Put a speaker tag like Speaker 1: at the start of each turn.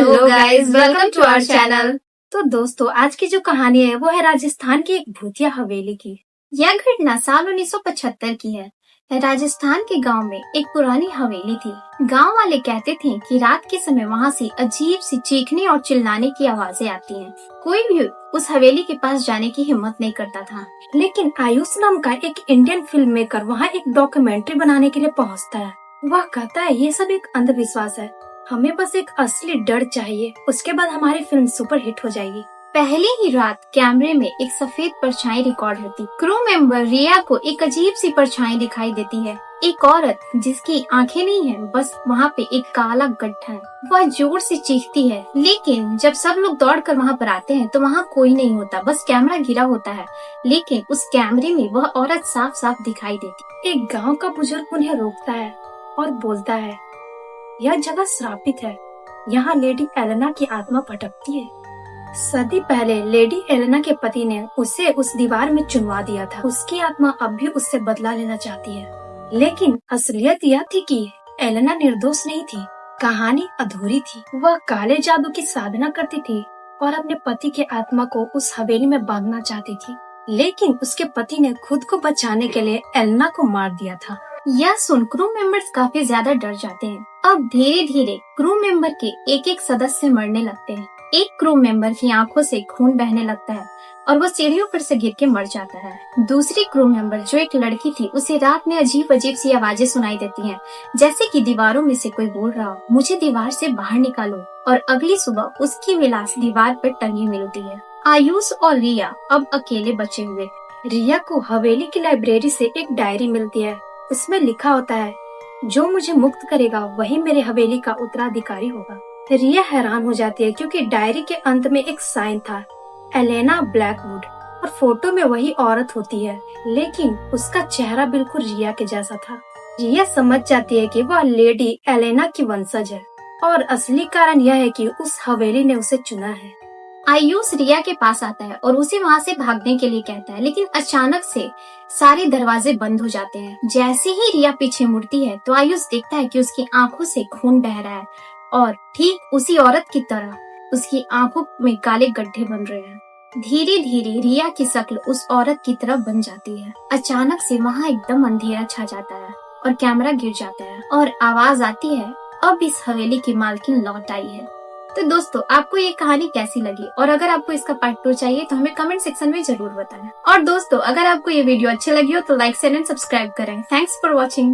Speaker 1: Hello guys, welcome to our channel. तो दोस्तों, आज की जो कहानी है वो है राजस्थान की एक भूतिया हवेली की। यह घटना साल 1975 की है। राजस्थान के गांव में एक पुरानी हवेली थी। गांव वाले कहते थे कि रात के समय वहां से अजीब सी चीखने और चिल्लाने की आवाजें आती हैं। कोई भी उस हवेली के पास जाने की हिम्मत नहीं करता था। लेकिन आयुष नाम का एक इंडियन फिल्म मेकर वहाँ एक डॉक्यूमेंट्री बनाने के लिए पहुँचता है। वह कहता है ये सब एक अंधविश्वास है, हमें बस एक असली डर चाहिए, उसके बाद हमारी फिल्म सुपरहिट हो जाएगी। पहली ही रात कैमरे में एक सफेद परछाई रिकॉर्ड होती। क्रू मेंबर रिया को एक अजीब सी परछाई दिखाई देती है। एक औरत जिसकी आंखें नहीं है, बस वहाँ पे एक काला गड्ढा है। वह जोर से चीखती है, लेकिन जब सब लोग दौड़कर वहाँ पर आते हैं तो वहाँ कोई नहीं होता, बस कैमरा गिरा होता है। लेकिन उस कैमरे में वह औरत साफ साफ दिखाई देती। एक गाँव का बुजुर्ग उन्हें रोकता है और बोलता है, यह जगह श्रापित है, यहाँ लेडी एलेना की आत्मा भटकती है। सदी पहले लेडी एलेना के पति ने उसे उस दीवार में चुनवा दिया था। उसकी आत्मा अब भी उससे बदला लेना चाहती है। लेकिन असलियत यह थी कि एलेना निर्दोष नहीं थी, कहानी अधूरी थी। वह काले जादू की साधना करती थी और अपने पति के आत्मा को उस हवेली में बांधना चाहती थी। लेकिन उसके पति ने खुद को बचाने के लिए एलेना को मार दिया था। यह सुन क्रू मेंबर्स काफी ज्यादा डर जाते हैं। अब धीरे धीरे क्रू मेंबर के एक एक सदस्य मरने लगते हैं। एक क्रू मेंबर की आंखों से खून बहने लगता है और वह सीढ़ियों पर से गिर के मर जाता है। दूसरी क्रू मेंबर जो एक लड़की थी, उसे रात में अजीब अजीब सी आवाजें सुनाई देती हैं, जैसे कि दीवारों में से कोई बोल रहा हो, मुझे दीवार से बाहर निकालो। और अगली सुबह उसकी विलास दीवार पर टंगी मिलती है। आयुष और रिया अब अकेले बचे हुए। रिया को हवेली की लाइब्रेरी से एक डायरी मिलती है। उसमें लिखा होता है, जो मुझे मुक्त करेगा वही मेरे हवेली का उत्तराधिकारी होगा। रिया हैरान हो जाती है क्योंकि डायरी के अंत में एक साइन था, एलेना ब्लैकवुड, और फोटो में वही औरत होती है, लेकिन उसका चेहरा बिल्कुल रिया के जैसा था। रिया समझ जाती है कि वह लेडी एलेना की वंशज है और असली कारण यह है कि उस हवेली ने उसे चुना है। आयुष रिया के पास आता है और उसे वहाँ से भागने के लिए कहता है, लेकिन अचानक से सारे दरवाजे बंद हो जाते हैं। जैसे ही रिया पीछे मुड़ती है तो आयुष देखता है कि उसकी आंखों से खून बह रहा है और ठीक उसी औरत की तरह उसकी आंखों में काले गड्ढे बन रहे हैं। धीरे धीरे रिया की शक्ल उस औरत की तरफ बन जाती है। अचानक से वहाँ एकदम अंधेरा छा जाता है और कैमरा गिर जाता है और आवाज आती है, अब इस हवेली की मालकिन लौट आई है। तो दोस्तों, आपको ये कहानी कैसी लगी, और अगर आपको इसका पार्ट 2 चाहिए तो हमें कमेंट सेक्शन में जरूर बताना। और दोस्तों, अगर आपको ये वीडियो अच्छी लगी हो तो लाइक शेयर एंड सब्सक्राइब करें। Thanks for watching.